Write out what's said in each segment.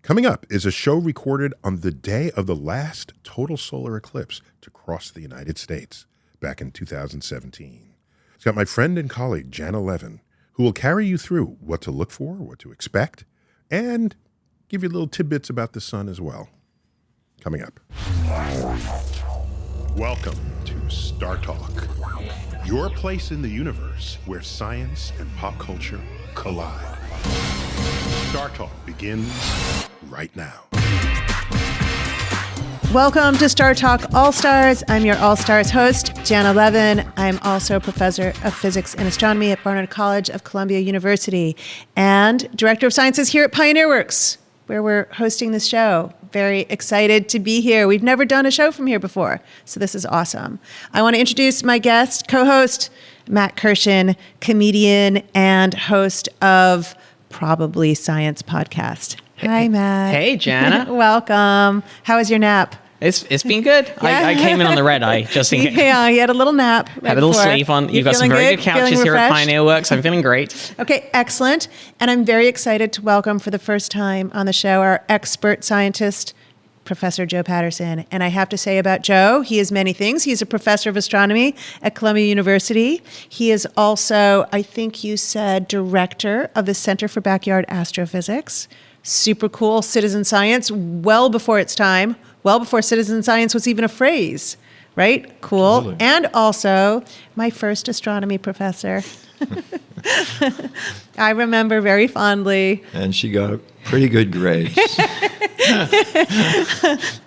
Coming up is a show recorded on the day of the last total solar eclipse to cross the United States back in 2017. It's got my friend and colleague, Janna Levin, who will carry you through what to look for, what to expect, and give you little tidbits about the sun as well. Coming up. Welcome to StarTalk, your place in the universe where science and pop culture collide. StarTalk begins right now. Welcome to StarTalk All-Stars. I'm your All-Stars host, Janna Levin. I'm also a professor of physics and astronomy at Barnard College of Columbia University and director of sciences here at Pioneer Works, where we're hosting this show. Very excited to be here. We've never done a show from here before, so this is awesome. I want to introduce my guest, co-host, Matt Kirshen, comedian and host of Probably Science Podcast. Hi, Matt. Hey, Janna. Welcome. How was your nap? It's been good. Yeah. I came in on the red eye just in case. Yeah, you had a little nap. Right had a little before. sleep on. You've got some feeling very good couches Feeling here at refreshed? Pioneer Works. I'm feeling great. Okay, excellent. And I'm very excited to welcome for the first time on the show our expert scientist, Professor Joe Patterson. And I have to say about Joe, he is many things. He's a professor of astronomy at Columbia University. He is also, I think you said, director of the Center for Backyard Astrophysics. Super cool citizen science, well before its time, well before citizen science was even a phrase, right? Cool. Totally. And also my first astronomy professor. I remember very fondly. And she got pretty good grades. I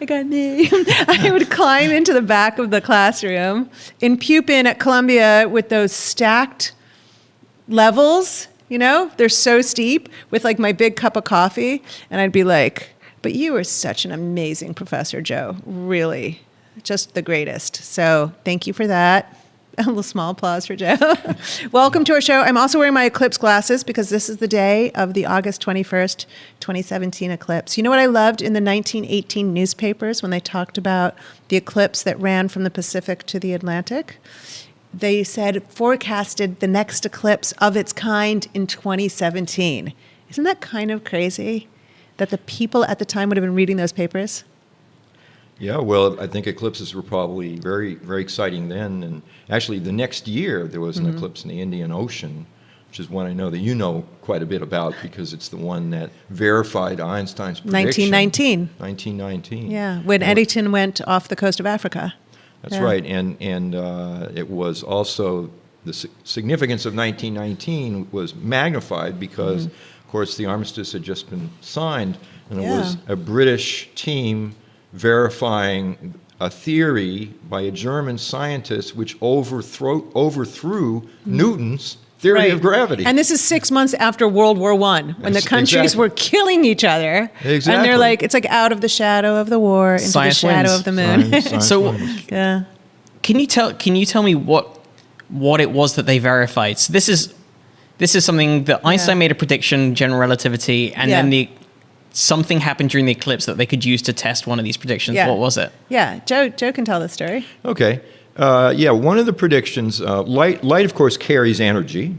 got an A. I would climb into the back of the classroom in Pupin at Columbia with those stacked levels, you know, they're so steep, with like my big cup of coffee. And I'd be like, but you are such an amazing professor, Joe. Really, just the greatest. So thank you for that. A little small applause for Joe. Welcome to our show. I'm also wearing my eclipse glasses because this is the day of the August 21st, 2017 eclipse. You know what I loved in the 1918 newspapers when they talked about the eclipse that ran from the Pacific to the Atlantic? They said forecasted the next eclipse of its kind in 2017. Isn't that kind of crazy that the people at the time would have been reading those papers? Yeah, well, I think eclipses were probably very, very exciting then. And actually, the next year, there was an eclipse in the Indian Ocean, which is one I know that you know quite a bit about because it's the one that verified Einstein's prediction. 1919. 1919. Yeah, when Eddington went off the coast of Africa. That's right. And it was also, the significance of 1919 was magnified because, of course, the armistice had just been signed, and it was a British team verifying a theory by a German scientist which overthrew Newton's theory of gravity. And this is 6 months after World War I, when the countries were killing each other. Exactly. And they're like, it's like out of the shadow of the war into Science the shadow wins. of the moon. Science So- wins. Yeah. Can you tell me what it was that they verified? So this is something that Einstein made a prediction, general relativity, and then something happened during the eclipse that they could use to test one of these predictions. Yeah. What was it? Yeah, Joe can tell the story. Okay. One of the predictions, light, of course, carries energy.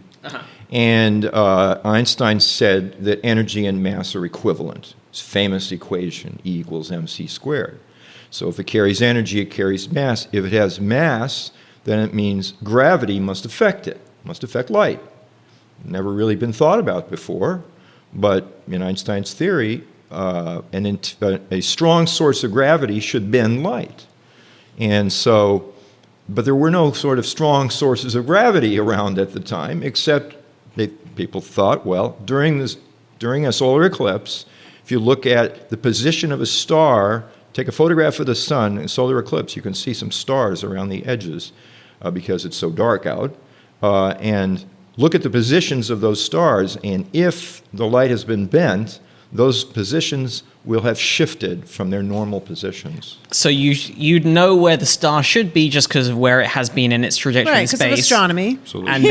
And Einstein said that energy and mass are equivalent. His famous equation, E equals mc squared. So if it carries energy, it carries mass. If it has mass, then it means gravity must affect it, must affect light. Never really been thought about before, but in Einstein's theory, a strong source of gravity should bend light. And so, but there were no sort of strong sources of gravity around at the time, except people thought, well, during a solar eclipse, if you look at the position of a star, take a photograph of the sun in a solar eclipse, you can see some stars around the edges because it's so dark out, and look at the positions of those stars, and if the light has been bent, those positions will have shifted from their normal positions. So you'd know where the star should be just because of where it has been in its trajectory in space. Right, because of astronomy. Absolutely.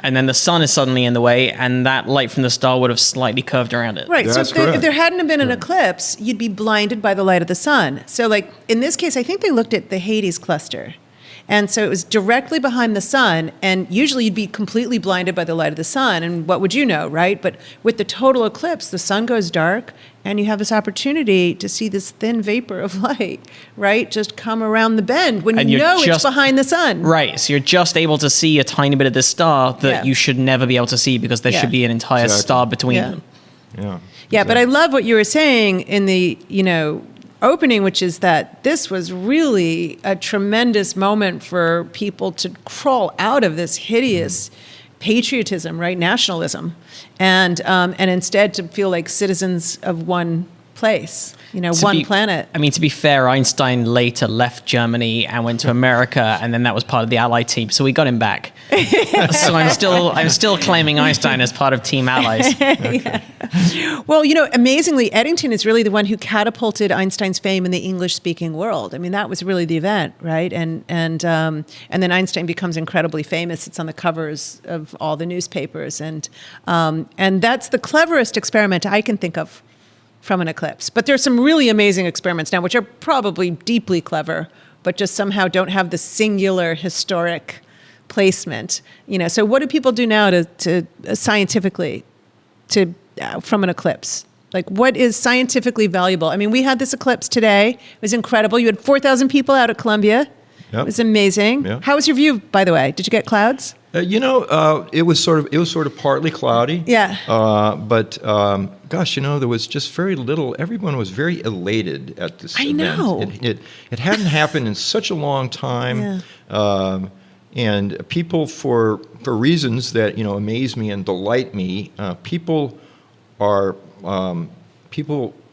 And then the sun is suddenly in the way, and that light from the star would have slightly curved around it. Right, That's so correct. if there hadn't have been an eclipse, you'd be blinded by the light of the sun. So like in this case, I think they looked at the Hades cluster. And so it was directly behind the sun, and usually you'd be completely blinded by the light of the sun, and what would you know, right? But with the total eclipse, the sun goes dark, and you have this opportunity to see this thin vapor of light, right, just come around the bend when you know it's behind the sun. Right. So you're just able to see a tiny bit of this star that you should never be able to see because there should be an entire star between them. Yeah. Yeah, but I love what you were saying in the, opening, which is that this was really a tremendous moment for people to crawl out of this hideous patriotism, right, nationalism, and instead to feel like citizens of one place, one planet. I mean, to be fair, Einstein later left Germany and went to America, and then that was part of the Allied team. So we got him back. So I'm still claiming Einstein as part of Team Allies. Okay. Well, amazingly, Eddington is really the one who catapulted Einstein's fame in the English-speaking world. I mean, that was really the event, right? And then Einstein becomes incredibly famous. It's on the covers of all the newspapers, and that's the cleverest experiment I can think of from an eclipse. But there's some really amazing experiments now, which are probably deeply clever, but just somehow don't have the singular historic placement. So what do people do now to scientifically from an eclipse? Like, what is scientifically valuable? I mean, we had this eclipse today. It was incredible. You had 4,000 people out at Columbia. Yep. It was amazing. Yep. How was your view, by the way? Did you get clouds? It was sort of partly cloudy. Yeah. But gosh, there was just very little. Everyone was very elated at this event. I know. It hadn't happened in such a long time. Yeah. And people, for reasons that amaze me and delight me, people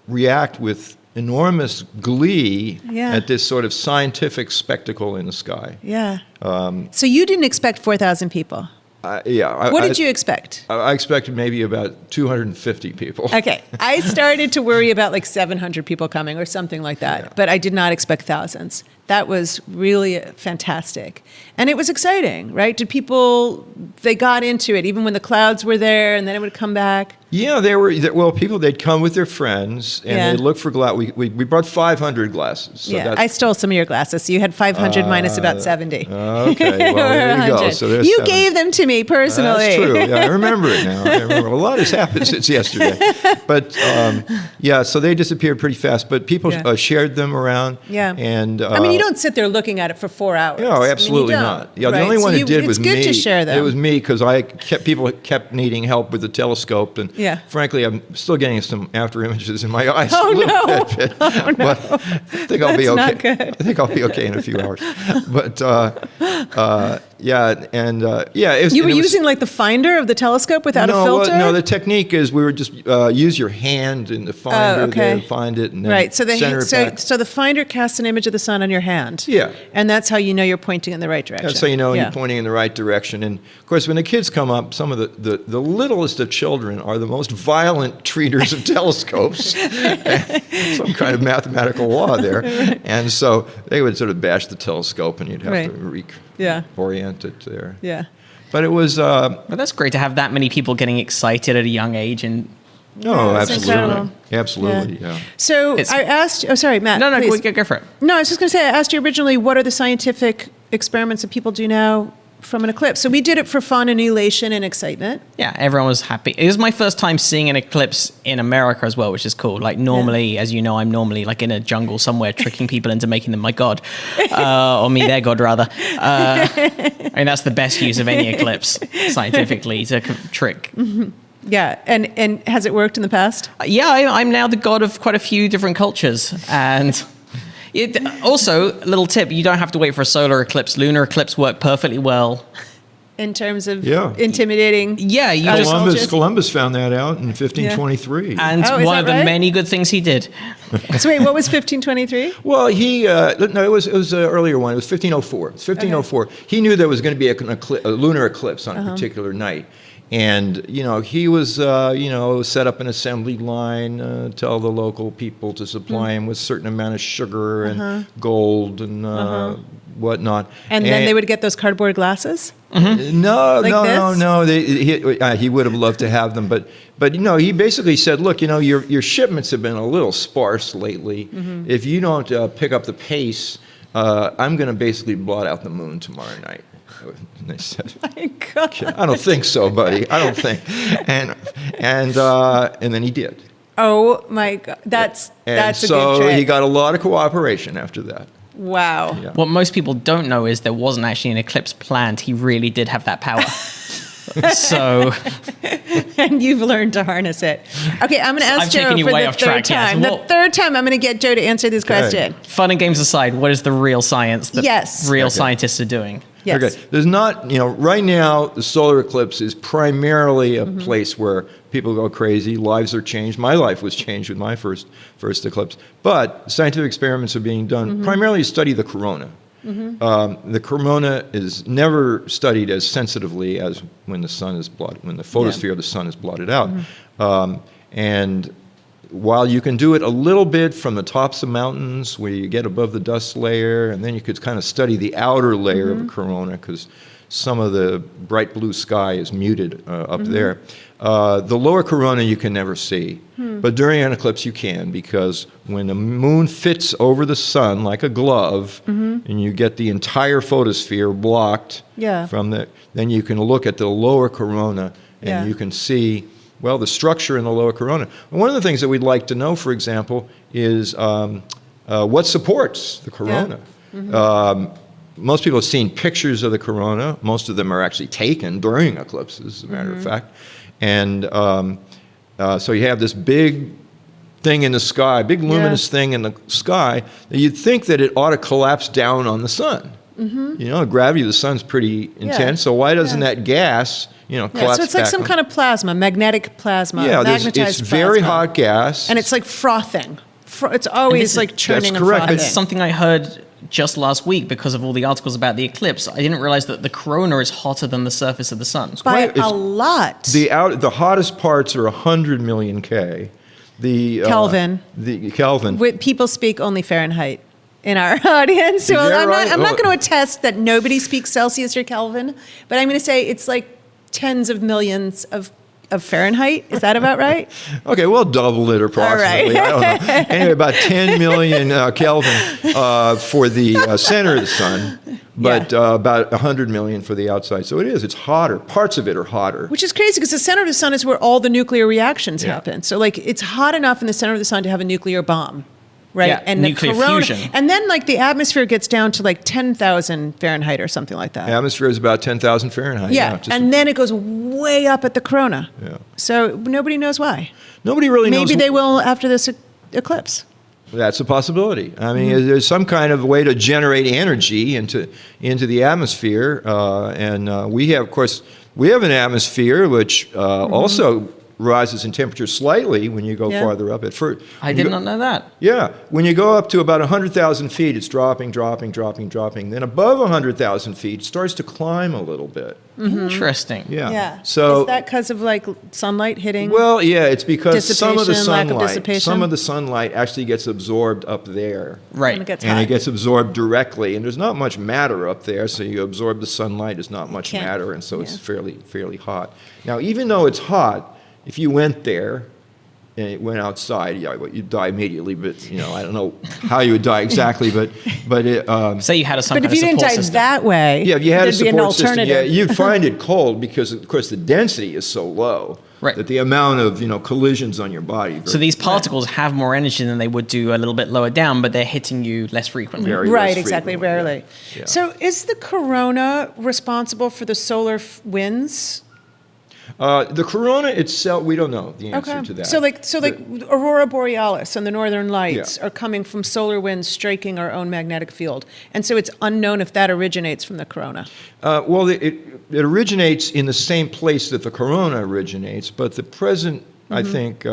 react with enormous glee at this sort of scientific spectacle in the sky. Yeah. So you didn't expect 4,000 people? What did you expect? I expected maybe about 250 people. Okay. I started to worry about like 700 people coming or something like that, but I did not expect thousands. That was really fantastic. And it was exciting, right? They got into it even when the clouds were there and then it would come back? Yeah, they'd come with their friends and they'd look for glasses. We brought 500 glasses. So I stole some of your glasses. So you had 500 minus about 70. Okay, well, there you go. So there's you gave them to me personally. That's true. Yeah, I remember it now. A lot has happened since yesterday. But so they disappeared pretty fast. But people shared them around. Yeah. And I mean, you don't sit there looking at it for 4 hours. No, absolutely not. Yeah, the only one who did was me. It's good to share them. It was me because people kept needing help with the telescope, and frankly, I'm still getting some after images in my eyes. Oh no! But I think I'll be okay. Not good. I think I'll be okay in a few hours. But you were using like the finder of the telescope without a filter? No, the technique is we were just use your hand in the finder to find it, and then so the finder casts an image of the sun on your hand. Yeah, and that's how you know you're pointing in the right direction. That's how you know you're pointing in the right direction. And of course, when the kids come up, some of the littlest of children are the most violent treaters of telescopes. Some kind of mathematical law there, and so they would sort of bash the telescope, and you'd have to orient it there. Yeah. But it was. Well, that's great to have that many people getting excited at a young age and. No, absolutely. Absolutely, yeah. So I asked. Oh, sorry, Matt. No, go for it. No, I was just going to say. I asked you originally, what are the scientific experiments that people do now from an eclipse? So we did it for fun and elation and excitement. Yeah, everyone was happy. It was my first time seeing an eclipse in America as well, which is cool. Like normally, as you know, I'm normally like in a jungle somewhere tricking people into making them my god, or me their god rather. I mean, that's the best use of any eclipse scientifically to trick. Mm-hmm. Yeah, and has it worked in the past? Yeah, I'm now the god of quite a few different cultures, and also, little tip: you don't have to wait for a solar eclipse. Lunar eclipse work perfectly well. In terms of intimidating. Yeah, Columbus found that out in 1523, and one of the many good things he did. So wait, what was 1523? Well, it was an earlier one. It was 1504. It's 1504. Okay. He knew there was going to be a lunar eclipse on a particular night. And, he was, set up an assembly line, tell the local people to supply him with a certain amount of sugar and gold and whatnot. And then they would get those cardboard glasses? Mm-hmm. No. He would have loved to have them. But he basically said, look, your shipments have been a little sparse lately. Mm-hmm. If you don't pick up the pace, I'm going to basically blot out the moon tomorrow night. And they said, my God. I don't think so, buddy. I don't think. And then he did. Oh my God, that's And a good so trick. he got a lot of cooperation after that. Wow. Yeah. What most people don't know is there wasn't actually an eclipse planned. He really did have that power. So And you've learned to harness it. Okay, I'm going to ask I've Joe taken you for way the off third track, yes. time. The Well- third time, I'm going to get Joe to answer this question. fun and games aside, what is the real science that Yes. real Okay. scientists are doing? Yes. Okay. There's not, right now, the solar eclipse is primarily a place where people go crazy. Lives are changed. My life was changed with my first eclipse. But scientific experiments are being done primarily to study the corona. The corona is never studied as sensitively as when the sun is blotted, when the photosphere of the sun is blotted out. And while you can do it a little bit from the tops of mountains where you get above the dust layer, and then you could kind of study the outer layer of a corona because some of the bright blue sky is muted up there. The lower corona you can never see. But during an eclipse you can, because when the moon fits over the sun like a glove and you get the entire photosphere blocked from then you can look at the lower corona and you can see, well, the structure in the lower corona. And one of the things that we'd like to know, for example, is what supports the corona. Most people have seen pictures of the corona. Most of them are actually taken during eclipses, as a matter of fact. And so you have this big thing in the sky, big luminous thing in the sky, that you'd think that it ought to collapse down on the sun. The gravity of the sun's pretty intense, so why doesn't that gas, collapse so it's like back some on? kind of plasma, magnetic plasma, Yeah, magnetized it's very plasma. hot gas. And it's like frothing. It's always like churning and correct. frothing. It's something I heard just last week because of all the articles about the eclipse. I didn't realize that the corona is hotter than the surface of the sun. By It's- a lot. The hottest parts are 100 million K. The Kelvin. The Kelvin. People speak only Fahrenheit in our audience. So that right? I'm not Oh. going to attest that nobody speaks Celsius or Kelvin, but I'm going to say it's like tens of millions of Fahrenheit. Is that about right? Okay, we'll double it approximately. All I don't know. Anyway, about 10 million Kelvin for the center of the sun, but about 100 million for the outside. So it's hotter. Parts of it are hotter. Which is crazy because the center of the sun is where all the nuclear reactions happen. So like it's hot enough in the center of the sun to have a nuclear bomb. Right. Yeah, and nuclear the corona, fusion. and then like the atmosphere gets down to like 10,000 Fahrenheit or something like that. The atmosphere is about 10,000 Fahrenheit. Yeah. And then it goes way up at the corona. Yeah. So nobody knows why. Nobody really knows. Maybe they will after this eclipse. That's a possibility. I mean, there's some kind of way to generate energy into the atmosphere, and we have, of course, an atmosphere which also rises in temperature slightly when you go farther up. I did not know that. Yeah, when you go up to about 100,000 feet, it's dropping. Then above 100,000 feet, it starts to climb a little bit. Interesting. Yeah. So is that because of like sunlight hitting? well, yeah, it's because some of the Dissipation, lack of sunlight, dissipation? actually gets absorbed up there. Right. And it gets And hot. it gets absorbed directly, and there's not much matter up there, so you absorb the sunlight, there's not much Can't- matter, and so it's yeah. fairly hot. Now, even though it's hot, if you went there and it went outside, you'd die immediately, but, I don't know how you would die exactly, but it, Say you had some But kind if of you didn't support die system. that way, yeah, if you had a there'd be an support system, alternative. you'd find it cold because, of course, the density is so low Right. that the amount of, collisions on your body. So these particles have more energy than they would do a little bit lower down, but they're hitting you less frequently. Very Right, less exactly, frequently, rarely. yeah. So is the corona responsible for the solar winds? The corona itself, we don't know the answer to that. So like aurora borealis and the northern lights Yeah. are coming from solar winds striking our own magnetic field. And so it's unknown if that originates from the corona. Well, it originates in the same place that the corona originates, but the present, I think,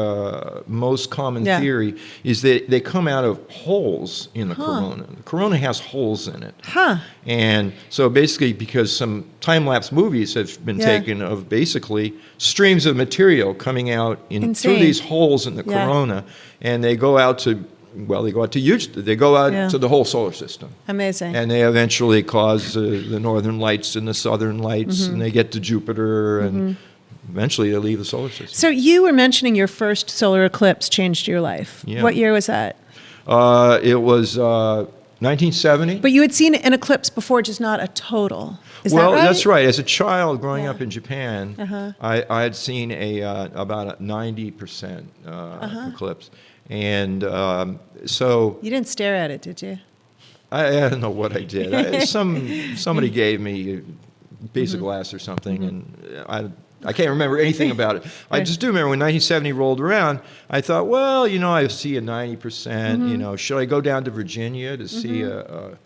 most common Yeah. theory is that they come out of holes in the corona. The corona has holes in it. Huh. And so basically, because some time-lapse movies have been taken of basically streams of material coming out through Insane. these holes in the Yeah. corona, and they go out to the whole solar system. Amazing. And they eventually cause the northern lights and the southern lights, and they get to Jupiter, and eventually they leave the solar system. So you were mentioning your first solar eclipse changed your life. Yeah. What year was that? It was 1970? But you had seen an eclipse before, just not a total. Is Well, that right? that's right. As a child growing Yeah. up in Japan, I had seen about a 90% eclipse. And so You didn't stare at it, did you? I don't know what I did. Somebody gave me a piece of glass or something, and I can't remember anything about it. I just do remember when 1970 rolled around, I thought, well, I see a 90%. Should I go down to Virginia to see a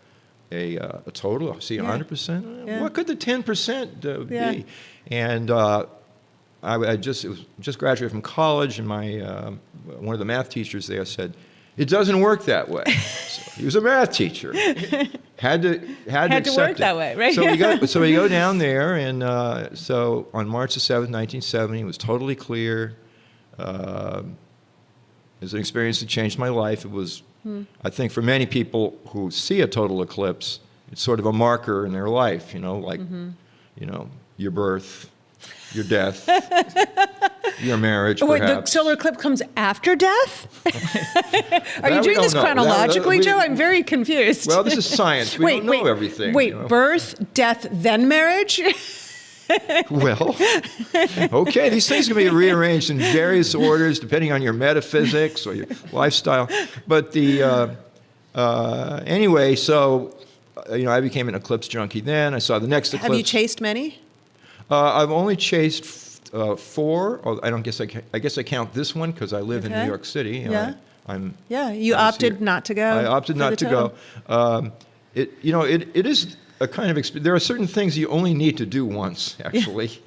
total? See 100%? Yeah. What could the 10% Yeah. be? And I just graduated from college, and my one of the math teachers there said, "It doesn't work that way." So he was a math teacher. Had to accept work it. that way, right? So we go down there, and so on March the 7th, 1970, it was totally clear. It was an experience that changed my life. It was, I think, for many people who see a total eclipse, it's sort of a marker in their life. Your birth, your death, your marriage, Wait, the perhaps. solar eclipse comes after death? Are you we doing don't this know. chronologically, Joe? I'm very confused. Well, this is science. We don't know everything. Wait, birth, death, then marriage? Well, okay, these things can be rearranged in various orders depending on your metaphysics or your lifestyle. But anyway, so I became an eclipse junkie then. I saw the next eclipse. Have you chased many? I've only chased 4. I guess I count this one because I live in New York City. Yeah. I'm You opted here. not to go. I opted not to go. It is a kind of experience. There are certain things you only need to do once, actually.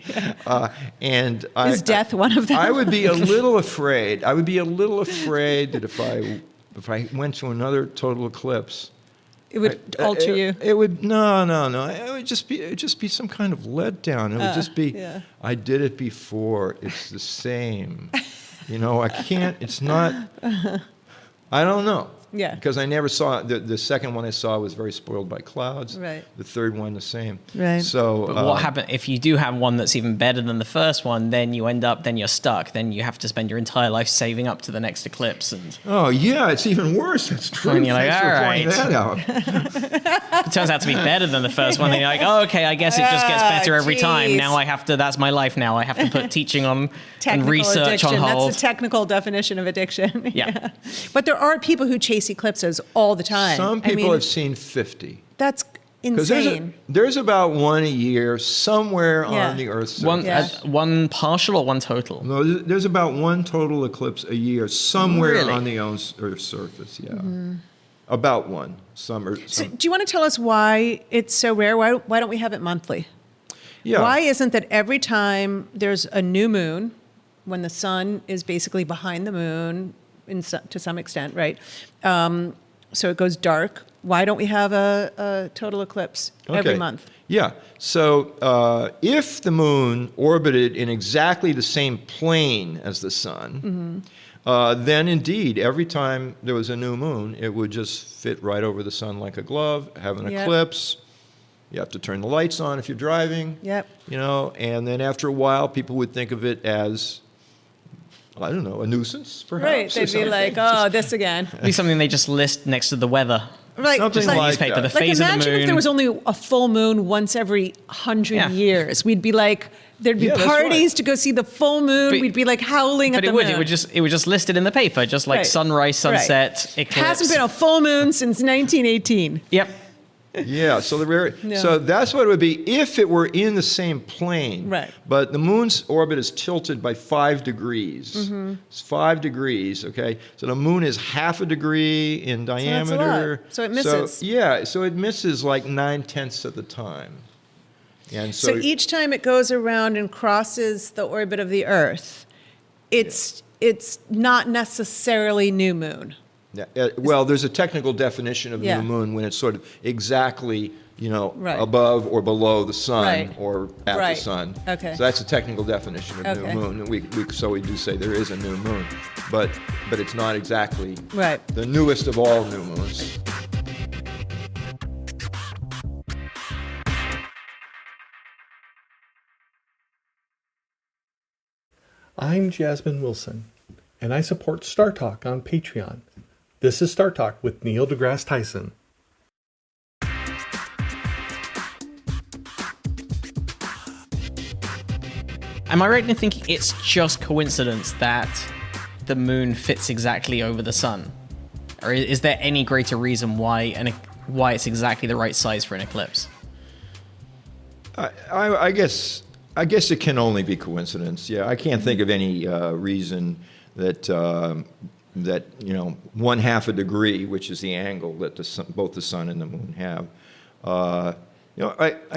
And Is death one of them? I would be a little afraid. That if I went to another total eclipse, It would alter you. It would no. It would just be some kind of letdown. It would just be. Yeah. I did it before. It's the same. I can't. It's not. I don't know. Yeah. Because I never saw the second one I saw was very spoiled by clouds. Right. The third one the same. Right. So. But what happens if you do have one that's even better than the first one? Then you're stuck. Then you have to spend your entire life saving up to the next eclipse. And Oh yeah, it's even worse. That's true. And you're like, Thanks for all pointing right. that out. it turns out to be better than the first one. Then you're like, oh, okay, I guess it just gets better every time. Geez. Now I have to. That's my life. Now I have to put teaching on and research addiction. on hold. That's the technical definition of addiction. Yeah. But there are people who chase eclipses all the time. Some people have seen 50. That's Because insane. there's about one a year somewhere Yeah. on the Earth's surface. One partial or one total? No, there's about one total eclipse a year somewhere Really? on the Earth's surface. Yeah, about one. Some. So do you want to tell us why it's so rare? Why don't we have it monthly? Yeah. Why isn't that every time there's a new moon, when the sun is basically behind the moon to some extent, right? So it goes dark. Why don't we have a total eclipse every month? Yeah. So if the moon orbited in exactly the same plane as the sun, then indeed, every time there was a new moon, it would just fit right over the sun like a glove, have an eclipse. You have to turn the lights on if you're driving. Yep. And then after a while, people would think of it as, I don't know, a nuisance, perhaps. Right. They'd be like, oh, this again. It'd be something they just list next to the weather. Like, Something Just like like newspaper, that. the phase of the imagine moon. if there was only a full moon once every 100 Yeah. years. We'd be like, there'd be Yeah, that's parties right. to go see the full moon. But- We'd be like howling at But the moon. it would just list it in the paper, just like Right. sunrise, sunset, eclipse. Hasn't been a full moon since 1918. Yep. Yeah, so so that's what it would be if it were in the same plane. Right. But the moon's orbit is tilted by 5 degrees. It's 5 degrees, okay? So the moon is half a degree in that's a diameter. lot. So it misses. So it misses like 9/10 of the time. And So each time it goes around and crosses the orbit of the Earth, it's not necessarily new moon. Yeah, well, there's a technical definition of Yeah. new moon when it's sort of exactly, Right. above or below the sun Right. or at Right. the sun. Okay. So that's a technical definition of Okay. new moon. And so we do say there is a new moon, but it's not exactly Right. the newest of all new moons. I'm Jasmine Wilson, and I support StarTalk on Patreon. This is StarTalk with Neil deGrasse Tyson. Am I right in thinking it's just coincidence that the moon fits exactly over the sun? Or is there any greater reason why it's exactly the right size for an eclipse? I guess it can only be coincidence. Yeah, I can't think of any reason that that 1/2 a degree, which is the angle that both the sun and the moon have. I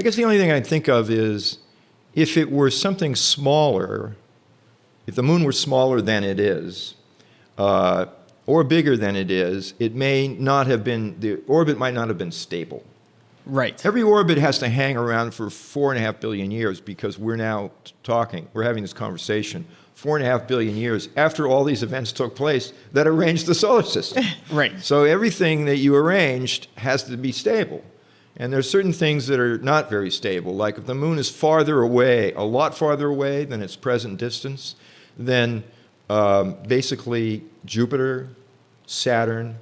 guess the only thing I think of is if it were something smaller, if the moon were smaller than it is, or bigger than it is, the orbit might not have been stable. Right. Every orbit has to hang around for 4.5 billion years because we're having this conversation 4.5 billion years after all these events took place that arranged the solar system. Right. So everything that you arranged has to be stable. And there's certain things that are not very stable. Like if the moon is farther away, a lot farther away than its present distance, then basically Jupiter, Saturn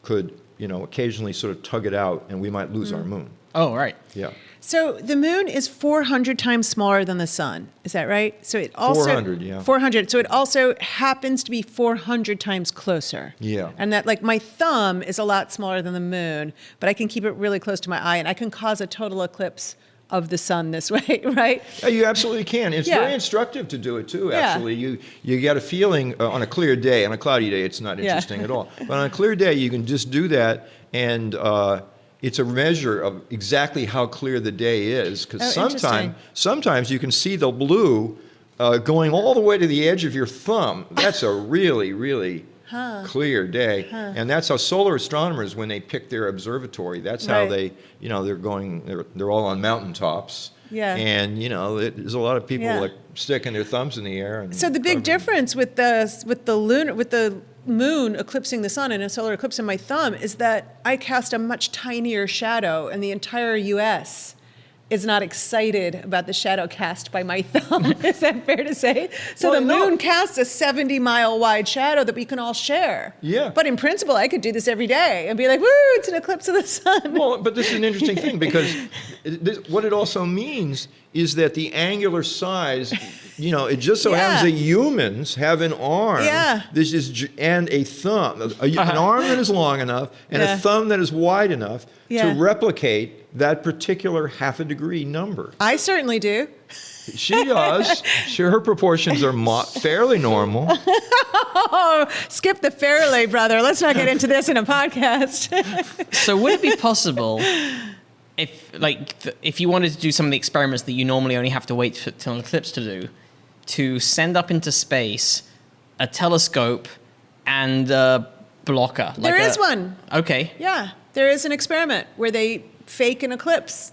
could occasionally sort of tug it out, and we might lose our moon. Oh, right. Yeah. So the moon is 400 times smaller than the sun. Is that right? So it also 400, yeah. 400. So it also happens to be 400 times closer. Yeah. And that, like, my thumb is a lot smaller than the moon, but I can keep it really close to my eye, and I can cause a total eclipse of the sun this way, right? Yeah, you absolutely can. It's very instructive to do it too. Actually, you get a feeling on a clear day. On a cloudy day, it's not interesting at all. But on a clear day, you can just do that, and it's a measure of exactly how clear the day is. Because sometimes you can see the blue going all the way to the edge of your thumb. That's a really, really clear day. And that's how solar astronomers, when they pick their observatory, that's how they, they're all on mountaintops. Yeah. And, there's a lot of people like sticking their thumbs in the air. And so the big difference with the moon eclipsing the sun in a solar eclipse in my thumb is that I cast a much tinier shadow, and the entire U.S. is not excited about the shadow cast by my thumb. Is that fair to say? So the moon casts a 70-mile wide shadow that we can all share. Yeah. But in principle, I could do this every day and be like, woo, it's an eclipse of the sun. Well, but this is an interesting thing because what it also means is that the angular size, it just so happens that humans have an arm and a thumb, an arm that is long enough and a thumb that is wide enough to replicate that particular 1/2 a degree number. I certainly do. She does. Sure, her proportions are fairly normal. Oh, skip the fairly, brother. Let's not get into this in a podcast. So would it be possible if you wanted to do some of the experiments that you normally only have to wait till an eclipse to do, to send up into space a telescope and a blocker? There is one. Okay. Yeah, there is an experiment where they fake an eclipse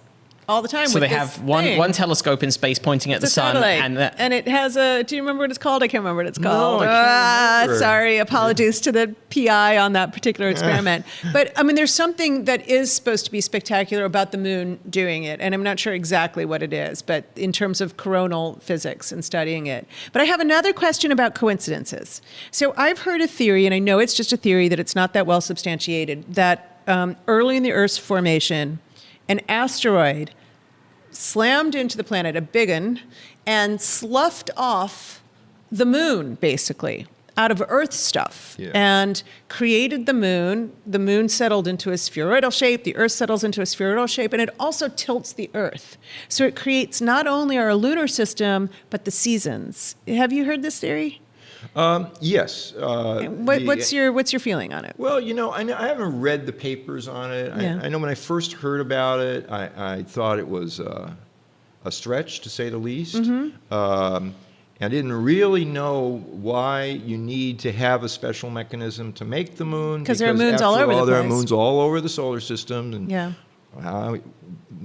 all the time. So they have one telescope in space pointing at the sun, and it has a. Do you remember what it's called? I can't remember what it's called. No, I can't remember. Sorry, apologies to the PI on that particular experiment. But I mean, there's something that is supposed to be spectacular about the moon doing it, and I'm not sure exactly what it is, but in terms of coronal physics and studying it. But I have another question about coincidences. So I've heard a theory, and I know it's just a theory, that it's not that well substantiated, that early in the Earth's formation, an asteroid slammed into the planet, a big one, and sloughed off the moon, basically, out of Earth stuff, and created the moon. The moon settled into a spheroidal shape, the Earth settles into a spheroidal shape, and it also tilts the Earth. So it creates not only our lunar system, but the seasons. Have you heard this theory? Yes. What's your feeling on it? Well, I haven't read the papers on it. Yeah. I know when I first heard about it, I thought it was a stretch, to say the least. Mm-hmm. I didn't really know why you need to have a special mechanism to make the moon. Because there are moons all over the place. There are moons all over the solar system. And Yeah. how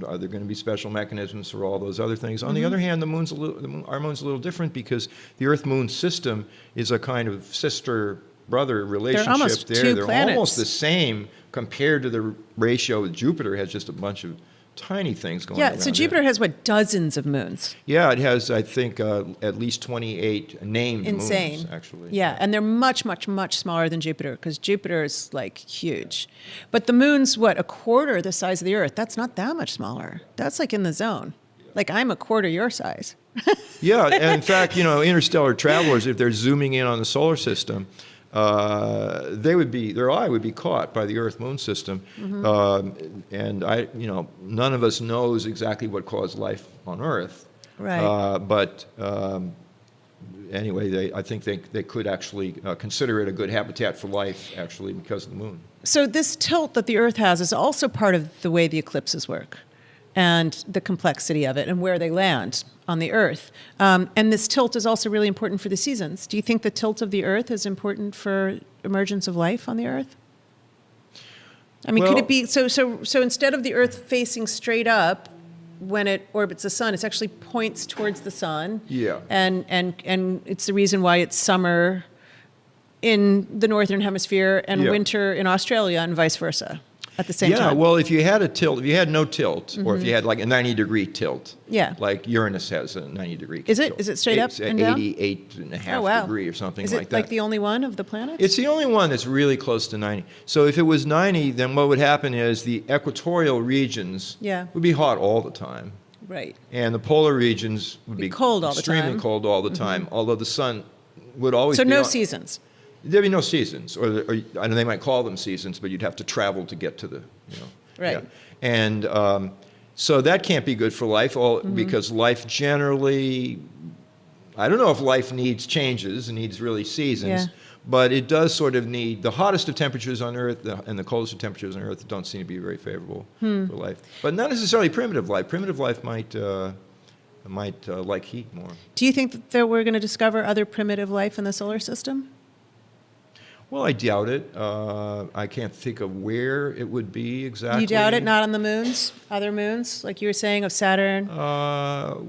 are there going to be special mechanisms for all those other things? On the other hand, our moon's a little different because the Earth-Moon system is a kind of sister-brother relationship. They're almost there. two They're planets. almost the same compared to the ratio. Jupiter has just a bunch of tiny things going on. Yeah, so Jupiter has, dozens of moons? Yeah, it has, I think, at least 28 named Insane. moons, actually. Yeah, and they're much, much, much smaller than Jupiter, because Jupiter is, huge. But the moon's, a quarter the size of the Earth? That's not that much smaller. That's, in the zone. Like I'm a quarter your size. Yeah, and in fact, interstellar travelers, if they're zooming in on the solar system, their eye would be caught by the Earth-Moon system, and none of us knows exactly what caused life on Earth. Right. But anyway, I think they could actually consider it a good habitat for life, actually, because of the Moon. So this tilt that the Earth has is also part of the way the eclipses work, and the complexity of it, and where they land on the Earth. And this tilt is also really important for the seasons. Do you think the tilt of the Earth is important for emergence of life on the Earth? I mean, could it be so instead of the Earth facing straight up when it orbits the sun, it actually points towards the sun. Yeah. And it's the reason why it's summer in the northern hemisphere and winter in Australia and vice versa at the same time. Yeah, well, if you had no tilt, or if you had like a 90-degree tilt, like Uranus has a 90-degree Is tilt. it straight up it's and down? 88.5 degree or something like that. Is it like the only one of the planets? It's the only one that's really close to 90. So if it was 90, then what would happen is the equatorial regions would be hot all the time. Right. And the polar regions would be cold all the time. extremely cold all the time, although the sun would always So be no on. seasons. There'd be no seasons, or I know they might call them seasons, but you'd have to travel to get to the, Right. Yeah. And so that can't be good for life, because life generally, I don't know if life needs changes, it needs really seasons, but it does sort of need, the hottest of temperatures on Earth and the coldest of temperatures on Earth don't seem to be very favorable for life. But not necessarily primitive life. Primitive life might like heat more. Do you think that we're going to discover other primitive life in the solar system? Well, I doubt it. I can't think of where it would be exactly. You doubt it? Not on the moons? Other moons, like you were saying, of Saturn,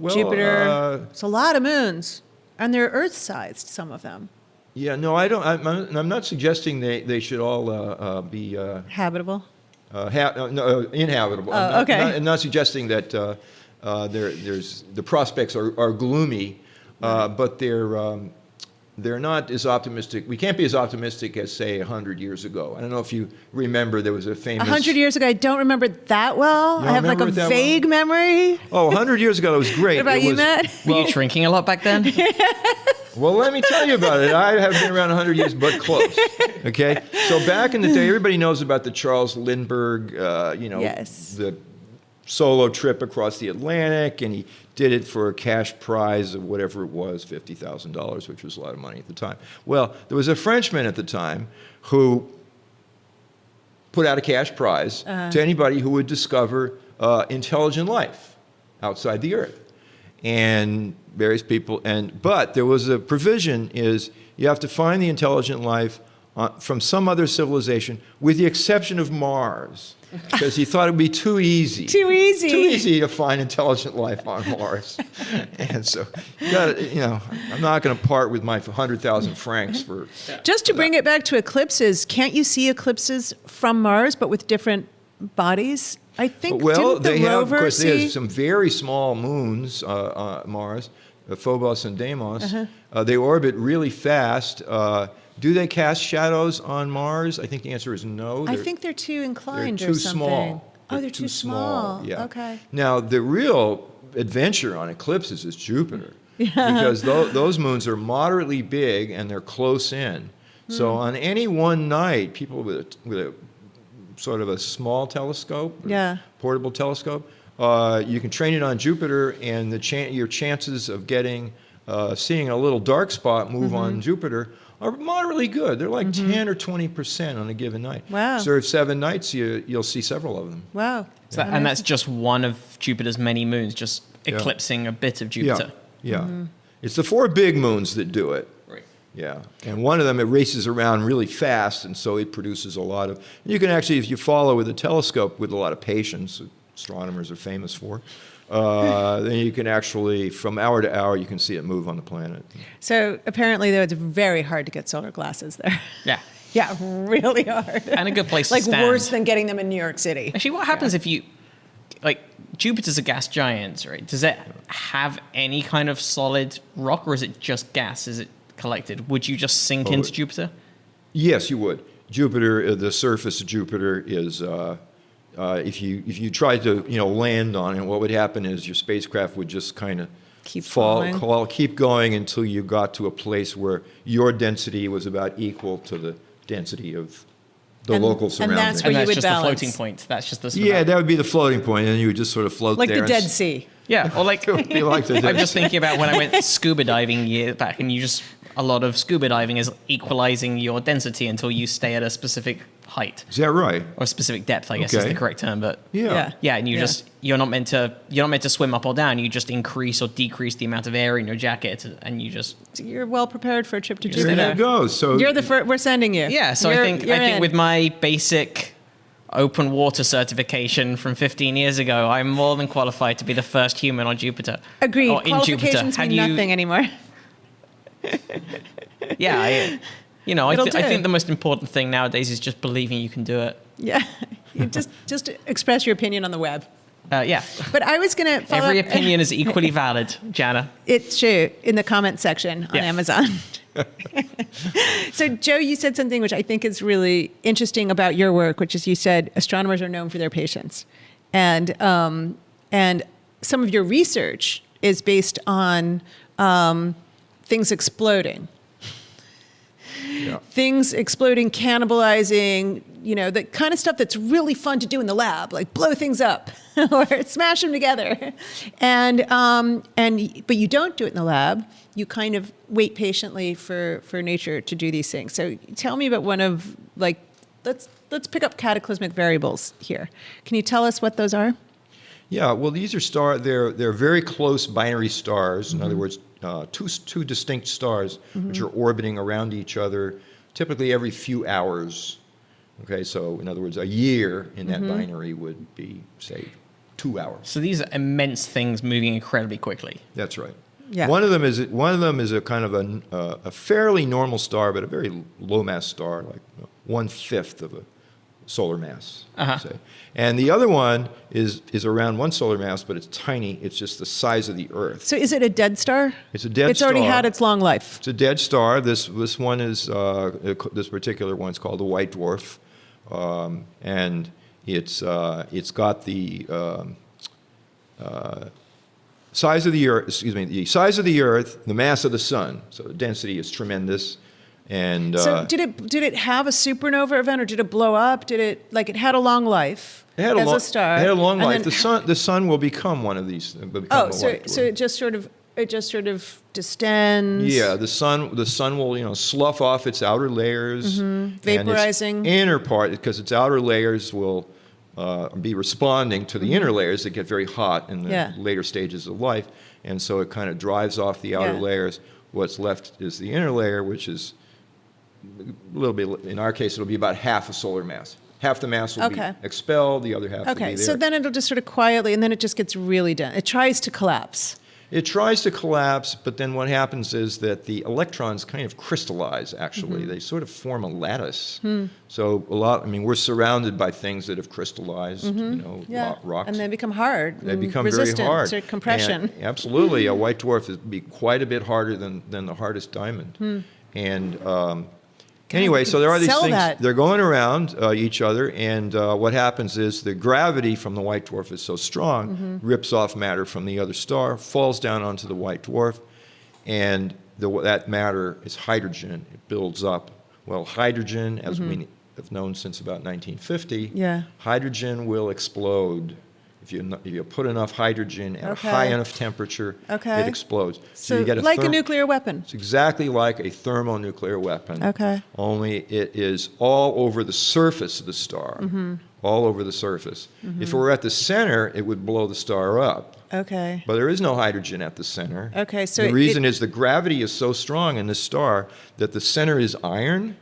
Jupiter? It's a lot of moons. And they're Earth-sized, some of them. Yeah, no, I don't. I'm not suggesting they should all be Habitable? Inhabitable. Oh, okay. I'm not suggesting that there's the prospects are gloomy, but they're not as optimistic. We can't be as optimistic as, say, 100 years ago. I don't know if you remember, there was a famous... 100 years ago, I don't remember it that well. I have like a vague memory. Oh, 100 years ago, it was great. What about you, Matt? Were you drinking a lot back then? Well, let me tell you about it. I have been around 100 years, but close. Okay? So back in the day, everybody knows about the Charles Lindbergh, the solo trip across the Atlantic, and he did it for a cash prize of whatever it was, $50,000, which was a lot of money at the time. Well, there was a Frenchman at the time who put out a cash prize to anybody who would discover intelligent life outside the Earth. And various people, but there was a provision, is you have to find the intelligent life from some other civilization, with the exception of Mars, because he thought it would be too easy. Too easy to find intelligent life on Mars. And so, I'm not going to part with my 100,000 francs for... Just to bring it back to eclipses, can't you see eclipses from Mars, but with different bodies? I think, well, didn't the rover of course, see... there's some very small moons on Mars, Phobos and Deimos. They orbit really fast. Do they cast shadows on Mars? I think the answer is no. I think they're too inclined or something. Small. They're too small. Yeah. Okay. Now, the real adventure on eclipses is Jupiter. Because those moons are moderately big and they're close in. So on any one night, people with a sort of a small telescope, portable telescope, you can train it on Jupiter, and your chances of seeing a little dark spot move on Jupiter are moderately good. They're like 10 or 20% on a given night. Wow. So if 7 nights, you'll see several of them. Wow. And that's just one of Jupiter's many moons, just eclipsing a bit of Jupiter. Yeah. It's the 4 big moons that do it. Right. Yeah. And one of them, it races around really fast, and so it produces a lot of... You can actually, if you follow with a telescope with a lot of patience, astronomers are famous for, then you can actually, from hour to hour, you can see it move on the planet. So apparently, though, it's very hard to get solar glasses there. Yeah. Yeah, really hard. And a good place to like stand. worse than getting them in New York City. Actually, what happens if you... Jupiter's a gas giant, right? Does it have any kind of solid rock, or is it just gas? Is it collected? Would you just sink into Jupiter? Yes, you would. Jupiter, the surface of Jupiter is if you tried to land on it, what would happen is your spacecraft would just kind of Keep keep going until you got to a place where your density was about equal to the density of the local surroundings. that's where And you that's would just balance. the floating point. That's just the sort of- Yeah, that would be the floating point, and you would just sort of float Like there. the Dead Sea. Yeah, or like It would be like the I'm Dead just Sea. thinking about when I went scuba diving years back, and a lot of scuba diving is equalizing your density until you stay at a specific height Is that right? or a specific depth, I guess is Okay. the correct term. But Yeah. yeah, and you're not meant to swim up or down. You just increase or decrease the amount of air in your jacket, and you just You're well prepared for a trip to Just Jupiter. There you go. So You're the first. We're sending you. yeah. So You're I think in. with my basic open water certification from 15 years ago, I'm more than qualified to be the first human on Jupiter. Agreed. Or in Jupiter. Qualifications mean nothing anymore. Yeah, I It'll do. think the most important thing nowadays is just believing you can do it. Yeah. You just express your opinion on the web. Yeah. But I was going to follow Every up. opinion is equally valid, Janna. It's true in the comment section on Yeah. Amazon. So, Joe, you said something which I think is really interesting about your work, which is you said astronomers are known for their patience, and some of your research is based on things exploding. Yeah. Things exploding, cannibalizing, the kind of stuff that's really fun to do in the lab, like blow things up or smash them together. But you don't do it in the lab. You kind of wait patiently for nature to do these things. So tell me about one of, let's pick up cataclysmic variables here. Can you tell us what those are? Yeah, well, these are they're very close binary stars. In other words, two distinct stars which are orbiting around each other, typically every few hours. Okay, so in other words, a year in that binary would be, say, 2 hours. So these are immense things moving incredibly quickly. That's right. Yeah. One of them is a kind of a fairly normal star, but a very low mass star, like 1/5 of a solar mass. Say. And the other one is around 1 solar mass, but it's tiny. It's just the size of the Earth. So is it a dead star? It's a dead It's already star. had its long life. It's a dead star. This one is this particular one's called the white dwarf, and it's got the size of the Earth. Excuse me, the size of the Earth, the mass of the sun. So the density is tremendous. And So did it have a supernova event, or did it blow up? Did it it had a long life it had as a a star? It had a long and life. then The sun will become one of these. Become Oh, a so white dwarf. it just sort of distends. Yeah, the sun will slough off its outer layers, and its Vaporizing. inner part, because its outer layers will be responding to the inner layers that get very hot in the Yeah. later stages of life, and so it kind of drives off the outer Yeah. layers. What's left is the inner layer, which is a little bit. In our case, it'll be about half a solar mass. Half the mass will Okay. be expelled, the other half will be Okay, there. so then it'll just sort of quietly, and then it just gets really dense. It tries to collapse. It tries to collapse, but then what happens is that the electrons kind of crystallize, actually. They sort of form a lattice. So we're surrounded by things that have crystallized, Yeah, rocks. and they become hard. They and become resistant very hard. to compression. And absolutely. A white dwarf would be quite a bit harder than the hardest diamond. And anyway, so there are these Sell things. that. They're going around each other, and what happens is the gravity from the white dwarf is so strong, rips off matter from the other star, falls down onto the white dwarf, and that matter is hydrogen. It builds up. Well, hydrogen, as we have known since about 1950, Yeah. hydrogen will explode. If you put enough hydrogen at Okay. a high enough temperature, Okay. it explodes. So you get like a nuclear weapon. It's exactly like a thermonuclear weapon. Okay. Only it is all over the surface of the star. All over the surface. If it were at the center, it would blow the star up. Okay. But there is no hydrogen at the center. Okay, so the reason is the gravity is so strong in this star that the center is iron,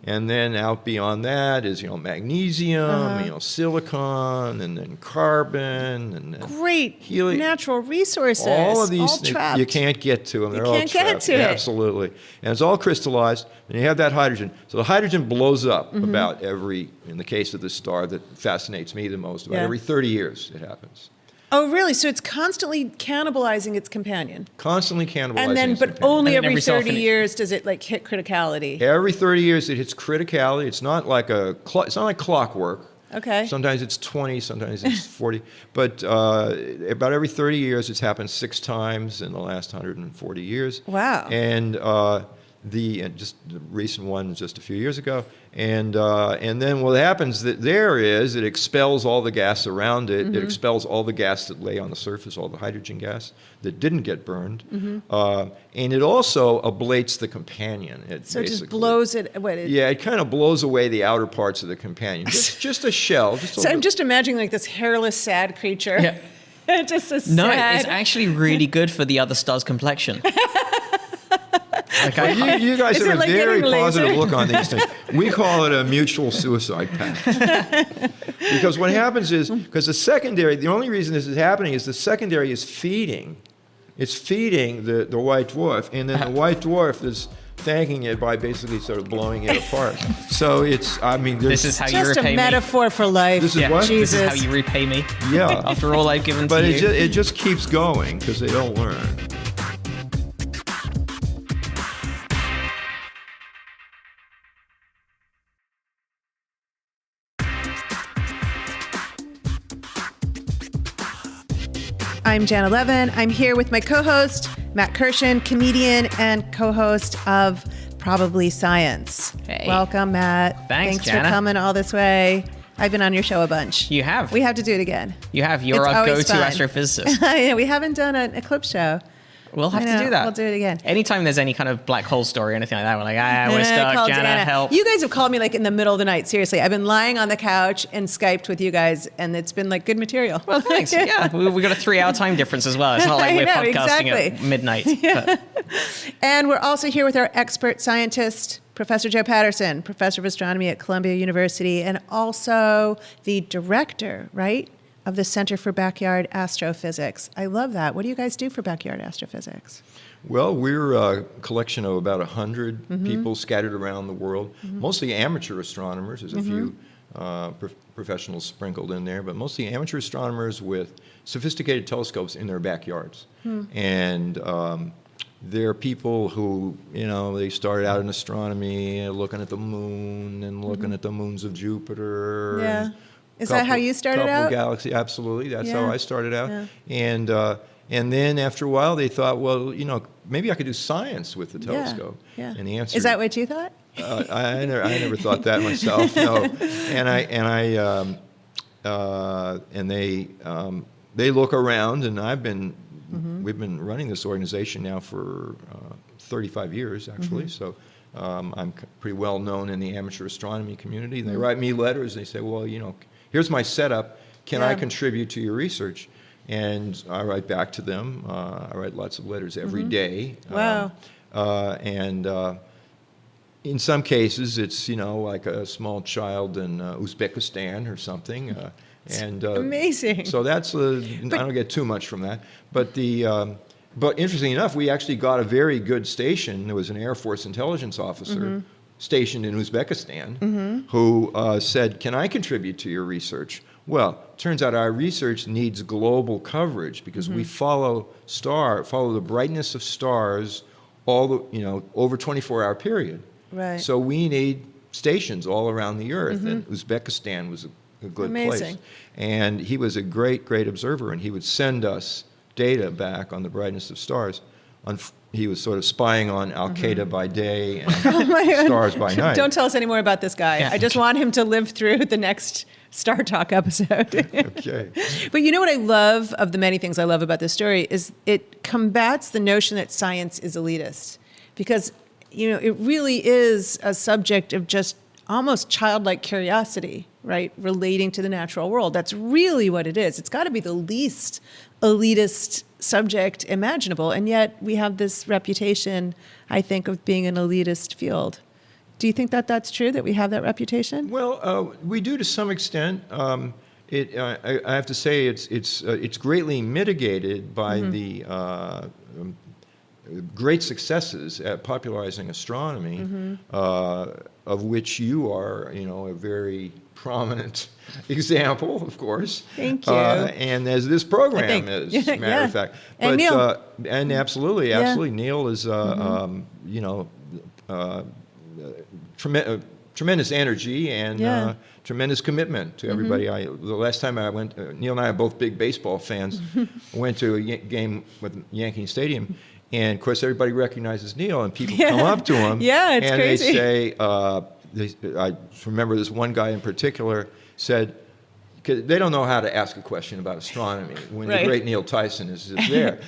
and then out beyond that is magnesium, silicon, and then carbon, and then Great helium. natural resources. All of these things, trapped. you can't get to them. They're all can't get trapped. to it. Absolutely. And it's all crystallized, and you have that hydrogen. So the hydrogen blows up about in the case of this star that fascinates me the most, about Yeah. every 30 years it happens. Oh, really? So it's constantly cannibalizing its companion. Constantly cannibalizing. And then, its but companion. only And then every every so 30 often it- years does it hit criticality. Every 30 years it hits criticality. It's not like it's not like clockwork. Okay. Sometimes it's 20, sometimes it's 40. But about every 30 years, it's happened 6 times in the last 140 years. Wow. And just the recent one was just a few years ago. And then what happens is it expels all the gas around it. It expels all the gas that lay on the surface, all the hydrogen gas that didn't get burned. And it also ablates the companion. It just blows it. It kind of blows away the outer parts of the companion. Just a shell. I'm just imagining like this hairless, sad creature. Yeah. Just a sad. No, it's actually really good for the other star's complexion. You guys have a like very getting positive laser? look on these things. We call it a mutual suicide pact. Because what happens is, because the only reason this is happening is the secondary is feeding. It's feeding the white dwarf, and then the white dwarf is thanking it by basically sort of blowing it apart. So this is how you just repay a metaphor for life. This is what? Jesus. This is how you repay me. Yeah. After all I've given But to you. it just keeps going because they don't learn. I'm Janna Levin. I'm here with my co-host, Matt Kirshen, comedian and co-host of Probably Science. Hey. Welcome, Matt. Thanks, for Janna. coming all this way. I've been on your show a bunch. You have. We have to do it again. You have. You're It's our always go-to fun. astrophysicist. Yeah, we haven't done an eclipse show. We'll have I to know. do that. We'll do it again. Anytime there's any kind of black hole story or anything like that, we're like, we're stuck. Call Janna, help. You guys have called me like in the middle of the night. Seriously, I've been lying on the couch and Skyped with you guys, and it's been like good material. Well, thanks. Yeah, we got a 3-hour time difference as well. It's not like I we're know, podcasting exactly. at midnight. And we're also here with our expert scientist, Professor Joe Patterson, professor of astronomy at Columbia University, and also the director, right, of the Center for Backyard Astrophysics. I love that. What do you guys do for backyard astrophysics? Well, we're a collection of about 100 people scattered around the world, mostly amateur astronomers. There's a few professionals sprinkled in there, but mostly amateur astronomers with sophisticated telescopes in their backyards. And there are people who, they started out in astronomy looking at the moon and looking at the moons of Jupiter. Yeah. and Is that how you started couple out? Galaxy, absolutely. That's how Yeah. I started out. Yeah. And then after a while, they thought, well, maybe I could do science with the telescope. Yeah. And the answer Is that what you thought? I never thought that myself. No. And they look around, and we've been running this organization now for 35 years actually. So I'm pretty well known in the amateur astronomy community. And they write me letters. They say, well, here's my setup. Can I contribute to your research? And I write back to them. I write lots of letters every day. Wow. In some cases, it's like a small child in Uzbekistan or something. Amazing. So that's I don't get too much from that. But but interestingly enough, we actually got a very good station. There was an Air Force intelligence officer stationed in Uzbekistan who said, "Can I contribute to your research?" Well, turns out our research needs global coverage because we follow the brightness of stars over 24-hour period. Right. So we need stations all around the Earth, and Uzbekistan was a good Amazing. place. And he was a great, great observer, and he would send us data back on the brightness of stars. He was sort of spying on Al-Qaeda by day and stars by night. Don't tell us any more about this guy. Yeah. I just want him to live through the next StarTalk episode. Okay. But you know what I love of the many things I love about this story is it combats the notion that science is elitist. Because, it really is a subject of just almost childlike curiosity, right? Relating to the natural world. That's really what it is. It's got to be the least elitist subject imaginable. And yet we have this reputation, I think, of being an elitist field. Do you think that that's true, that we have that reputation? Well, we do to some extent. I have to say it's greatly mitigated by the great successes at popularizing astronomy, of which you are, a very prominent example, of course. Thank you. And as this program is, as a matter of fact. And Neil. And absolutely. tremendous energy and tremendous commitment to everybody. The last time I went, Neil and I are both big baseball fans. I went to a game with Yankee Stadium, and of course everybody recognizes Neil, and people come up to him, it's and crazy. they say, I remember this one guy in particular said, because they don't know how to ask a question about astronomy when the great Neil Tyson is there,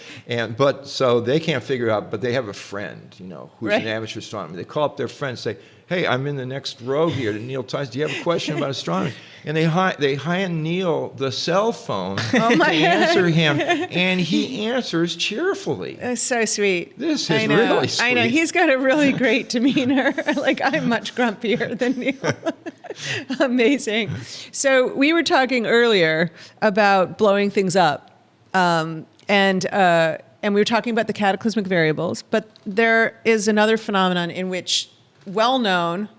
but so they can't figure out. But they have a friend, who's an amateur astronomer. They call up their friend and say, "Hey, I'm in the next row here to Neil Tyson. Do you have a question about astronomy?" And they hand Neil the cell phone to answer him, and he answers cheerfully. That's so sweet. This is really sweet. I know. He's got a really great demeanor. Like, I'm much grumpier than Neil. Amazing. So we were talking earlier about blowing things up, and we were talking about the cataclysmic variables. But there is another phenomenon in which well-known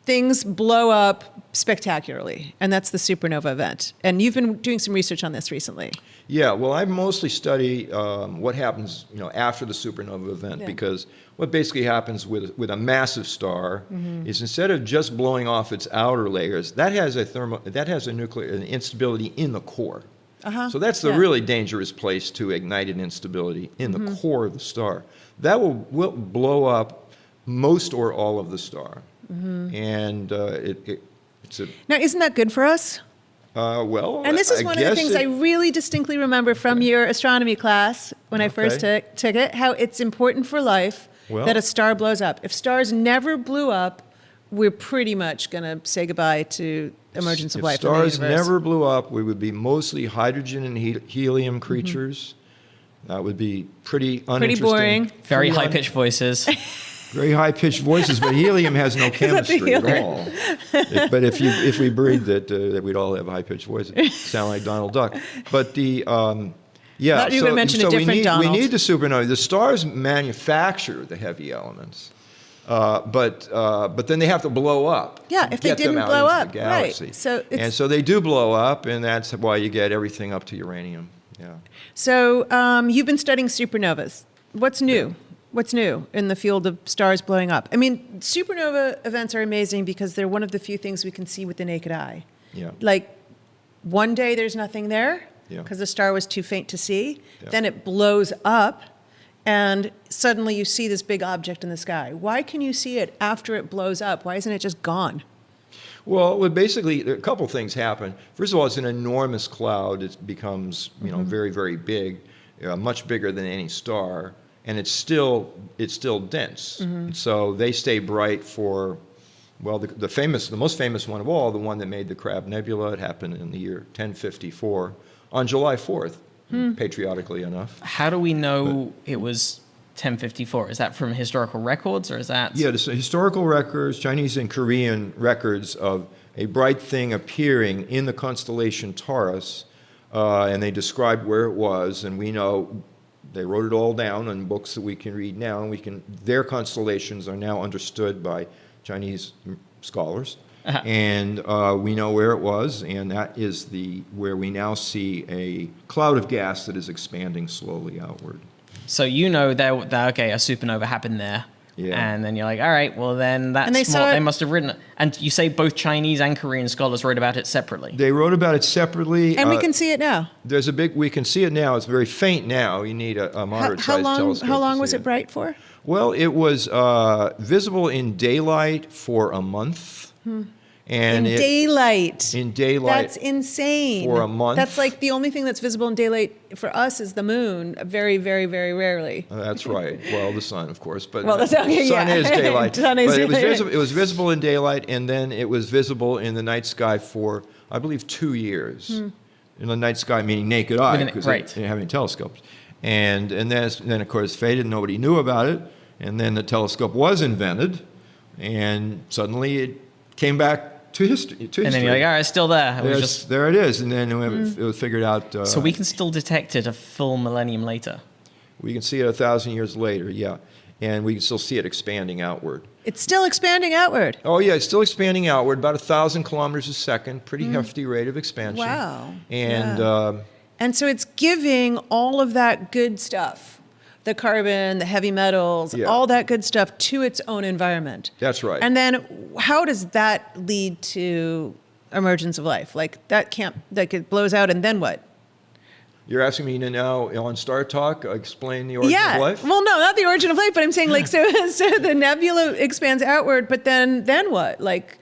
things blow up spectacularly, and that's the supernova event. And you've been doing some research on this recently. Yeah, well, I mostly study what happens, after the supernova event, because what basically happens with a massive star is instead of just blowing off its outer layers, that has an instability in the core. So that's the really dangerous place to ignite an instability in the core of the star. That will blow up most or all of the star, and it's a. Now, isn't that good for us? Well, and this is one of the things I really distinctly remember from your astronomy class when I first took it, how it's important for life that a star blows up. If stars never blew up, we're pretty much going to say goodbye to emergence of life in the universe. If stars never blew up, we would be mostly hydrogen and helium creatures. That would be pretty uninteresting. Pretty boring. Very high-pitched voices. Very high-pitched voices, but helium has no chemistry at all. But if we breathed that we'd all have high-pitched voices, sound like Donald Duck. But the Thought you would mention a different Donald. We need the supernova. The stars manufacture the heavy elements, but then they have to blow up. Yeah, if they didn't blow up, right? So they do blow up, and that's why you get everything up to uranium. Yeah. So you've been studying supernovas. What's new? Yeah. What's new in the field of stars blowing up? I mean, supernova events are amazing because they're one of the few things we can see with the naked eye. Yeah. Like, one day there's nothing there because the star was too faint to see. Yeah. Then it blows up, and suddenly you see this big object in the sky. Why can you see it after it blows up? Why isn't it just gone? Well, basically, a couple things happen. First of all, it's an enormous cloud. It becomes, very, very big, much bigger than any star. And it's still dense. So they stay bright for, the most famous one of all, the one that made the Crab Nebula. It happened in the year 1054 on July 4th, patriotically enough. How do we know it was 1054? Is that from historical records, or is that? Yeah, there's historical records, Chinese and Korean records of a bright thing appearing in the constellation Taurus, and they described where it was, and we know. They wrote it all down in books that we can read now, and their constellations are now understood by Chinese scholars, and we know where it was, and that is where we now see a cloud of gas that is expanding slowly outward. So that a supernova happened there. Yeah. And then you're like, all right, well then that's what they must have written. And you say both Chinese and Korean scholars wrote about it separately. They wrote about it separately. And we can see it now. We can see it now. It's very faint now. You need a moderate-sized telescope. How long was it bright for? Well, it was visible in daylight for a month. And in daylight. In daylight. That's insane. For a month. That's like the only thing that's visible in daylight for us is the moon, very, very, very rarely. That's right. Well, the sun, of course. But the sun is daylight. It was visible in daylight, and then it was visible in the night sky for, I believe, 2 years. In the night sky, meaning naked eye, because they didn't have any telescopes. And then, of course, faded. Nobody knew about it. And then the telescope was invented, and suddenly it came back to history. And then you're like, all right, it's still there. There it is. And then it was figured out. So we can still detect it a full millennium later. We can see it 1,000 years later, yeah. And we can still see it expanding outward. It's still expanding outward. Oh, yeah, it's still expanding outward, about 1,000 kilometers a second, pretty hefty rate of expansion. Wow. And and so it's giving all of that good stuff the carbon, the heavy metals, Yeah. all that good stuff to its own environment. That's right. And then how does that lead to emergence of life? Like it blows out and then what? You're asking me to now on StarTalk explain the origin of life? Well, no, not the origin of life, but I'm saying like so the nebula expands outward, but then what? Like,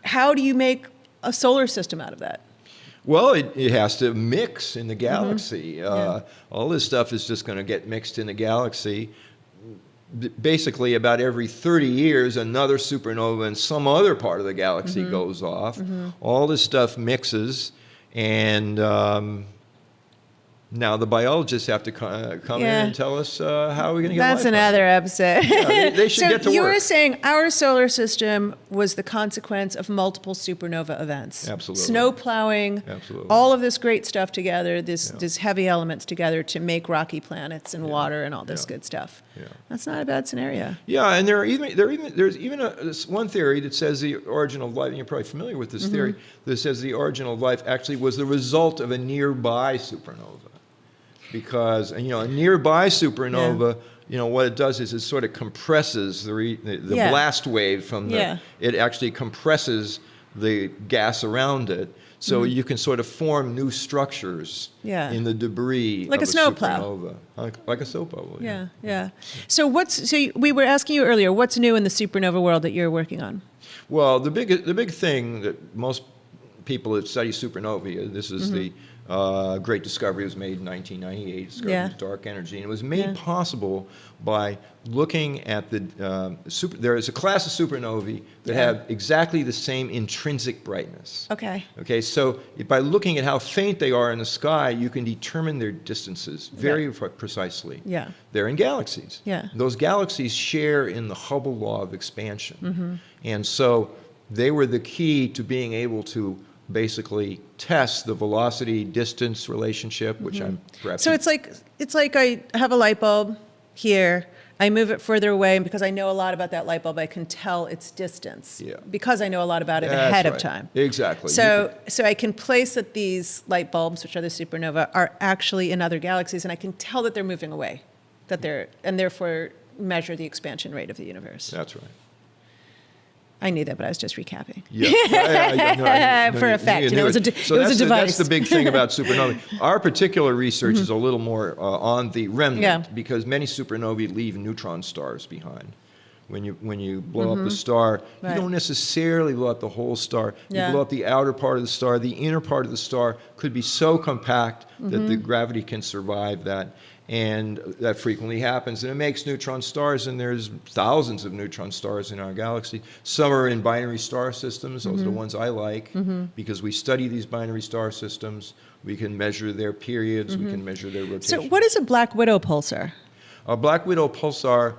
how do you make a solar system out of that? Well, it has to mix in the galaxy. All this stuff is just going to get mixed in the galaxy. Basically, about every 30 years, another supernova in some other part of the galaxy goes off. All this stuff mixes, and now the biologists have to come in and tell us how we're going to get That's life another episode. Yeah, they should get to So you work. were saying our solar system was the consequence of multiple supernova events. Absolutely. Snow plowing, Absolutely. all of this great stuff together, these heavy elements together to make rocky planets and water and all this good stuff. Yeah. That's not a bad scenario. Yeah, and there's even this one theory that says the origin of life, and you're probably familiar with this theory, that says the origin of life actually was the result of a nearby supernova. Because, a nearby supernova, what it does is it sort of compresses the blast wave from it actually compresses the gas around it. So you can sort of form new structures in the debris Like of a snowplow. supernova. Like a snowplow. Yeah. So we were asking you earlier, what's new in the supernova world that you're working on? Well, the big thing that most people that study supernovae, this is the great discovery was made in 1998, discovery of dark energy, and it was made possible by looking at there is a class of supernovae that have exactly the same intrinsic brightness. Okay, so by looking at how faint they are in the sky, you can determine their distances very precisely. Yeah. They're in galaxies. Yeah. Those galaxies share in the Hubble law of expansion. And so they were the key to being able to basically test the velocity distance relationship, which I'm perhaps. So it's like I have a light bulb here. I move it further away, and because I know a lot about that light bulb, I can tell its distance. Yeah. Because I know a lot about it That's ahead right. of time. Exactly. So I can place that these light bulbs, which are the supernova, are actually in other galaxies, and I can tell that they're moving away, and therefore measure the expansion rate of the universe. That's right. I knew that, but I was just recapping. For effect. It was a device. That's the big thing about supernovae. Our particular research is a little more on the remnant because many supernovae leave neutron stars behind. When you blow up the star, you don't necessarily blow up the whole star. You blow up the outer part of the star. The inner part of the star could be so compact that the gravity can survive that. And that frequently happens. And it makes neutron stars, and there's thousands of neutron stars in our galaxy. Some are in binary star systems. Those are the ones I like because we study these binary star systems. We can measure their periods. We can measure their rotation. So what is a black widow pulsar? A black widow pulsar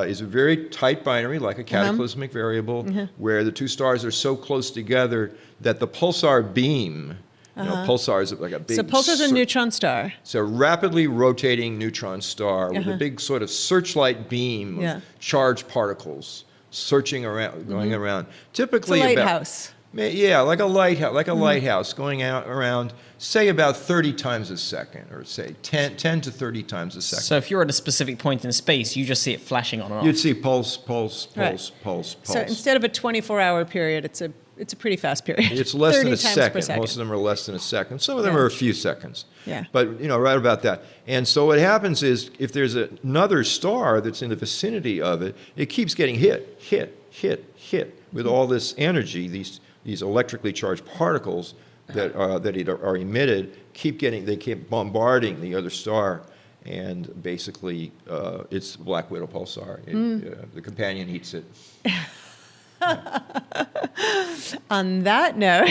is a very tight binary, like a cataclysmic variable, where the two stars are so close together that the pulsar beam, pulsar is like a big... So pulsar is a neutron star. It's a rapidly rotating neutron star with a big sort of searchlight beam of charged particles searching around, going around. Typically, it's a lighthouse. Like a lighthouse going out around, say, about 30 times a second, or say 10 to 30 times a second. So if you're at a specific point in space, you just see it flashing on and off. You'd see pulse, pulse, pulse, pulse, pulse. So instead of a 24-hour period, it's a pretty fast period. It's less than a 30 times per second. Most of them are less than a second. Some of them Yeah. are a few seconds. Yeah. But, right about that. And so what happens is if there's another star that's in the vicinity of it, it keeps getting hit with all this energy, these electrically charged particles that are emitted, they keep bombarding the other star. And basically, it's the black widow pulsar. The companion eats it. On that note,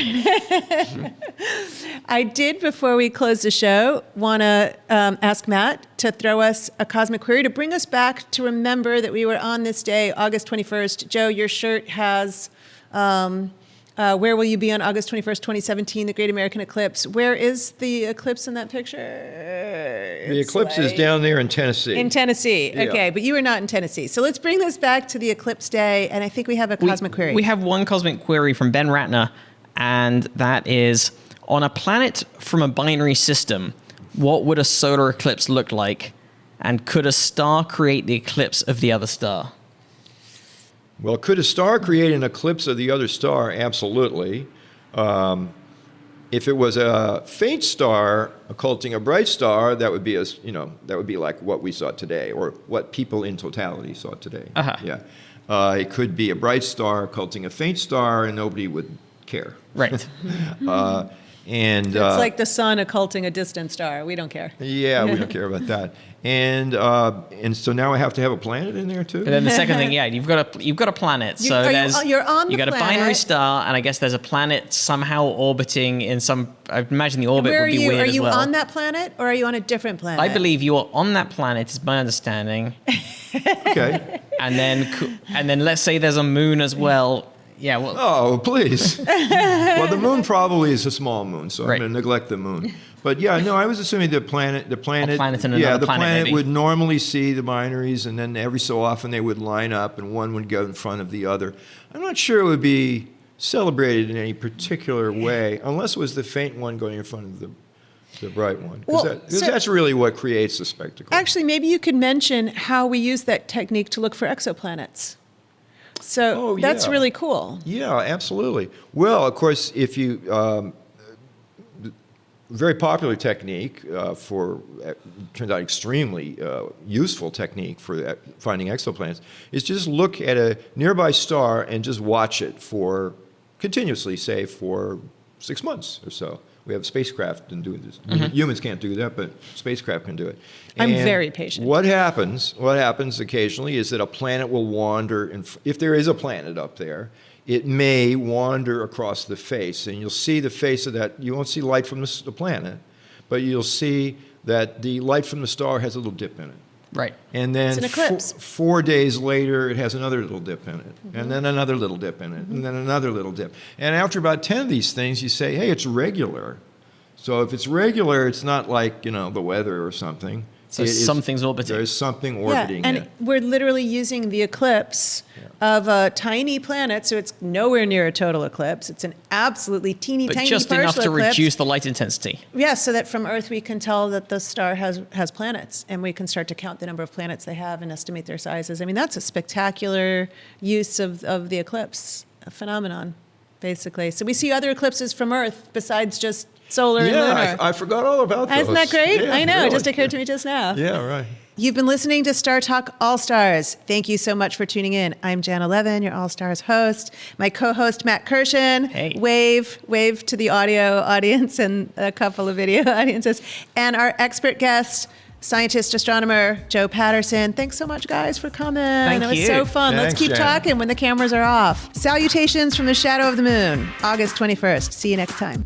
I did, before we close the show, want to ask Matt to throw us a cosmic query to bring us back to remember that we were on this day, August 21st. Joe, your shirt has... where will you be on August 21st, 2017, the Great American Eclipse? Where is the eclipse in that picture? The eclipse is down there in Tennessee. In Tennessee, Yeah. okay, but you were not in Tennessee. So let's bring this back to the eclipse day, and I think we have a cosmic query. We have one cosmic query from Ben Ratner, and that is, on a planet from a binary system, what would a solar eclipse look like? And could a star create the eclipse of the other star? Well, could a star create an eclipse of the other star? Absolutely. If it was a faint star occulting a bright star, that would be that would be like what we saw today, or what people in totality saw today. Uh-huh. Yeah. It could be a bright star occulting a faint star, and nobody would care. Right. And It's like the sun occulting a distant star. We don't care. yeah, we don't care about that. And so now I have to have a planet in there too. And then the second thing, you've got a planet. So you're on the you got a planet. binary star, and I guess there's a planet somehow orbiting in some. I imagine the orbit Where would be are you? weird Are as you well. on that planet, or are you on a different planet? I believe you are on that planet, is my understanding. Okay. And then let's say there's a moon as well. Yeah. Well, Oh, please. Well, the moon probably is a small moon, so Right. I'm going to neglect the moon. But yeah, no, I was assuming the planet A planet and another yeah, the planet, planet maybe. would normally see the binaries, and then every so often they would line up, and one would go in front of the other. I'm not sure it would be celebrated in any particular way, unless it was the faint one going in front of the bright one, Well, because so- that's really what creates the spectacle. Actually, maybe you could mention how we use that technique to look for exoplanets. So that's yeah. really cool. Yeah, absolutely. Well, of course, if you very popular technique turns out extremely useful technique for finding exoplanets is just look at a nearby star and just watch it for continuously, say for 6 months or so. We have spacecraft that can do this. Humans can't do that, but spacecraft can do it. I'm And very patient. What happens occasionally is that a planet will wander, and if there is a planet up there, it may wander across the face, and you'll see the face of that. You won't see light from the planet, but you'll see that the light from the star has a little dip in it. right. And then It's an eclipse. 4 days later, it has another little dip in it, and then another little dip in it, and then another little dip. And after about 10 of these things, you say, hey, it's regular. So if it's regular, it's not like, the weather or something. So It is- something's orbiting. There's something Yeah, orbiting and it. we're literally using the eclipse of a tiny planet, so it's nowhere near a total eclipse. It's an absolutely teeny But tiny just partial enough to eclipse. reduce the light intensity. Yeah, so that from Earth we can tell that the star has planets, and we can start to count the number of planets they have and estimate their sizes. I mean, that's a spectacular use of the eclipse phenomenon, basically. So we see other eclipses from Earth besides just solar and lunar. Yeah, I forgot all about those. Isn't that great? Yeah, I know, it really. just occurred to me just now. Yeah, right. You've been listening to Star Talk All Stars. Thank you so much for tuning in. I'm Janna Levin, your All Stars host. My co-host Matt Kirshen. Hey. Wave to the audio audience and a couple of video audiences. And our expert guest, scientist astronomer Joe Patterson. Thanks so much, guys, for coming. Thank it was you. so fun. Let's Thanks, keep Janna. talking when the cameras are off. Salutations from the shadow of the moon, August 21st. See you next time.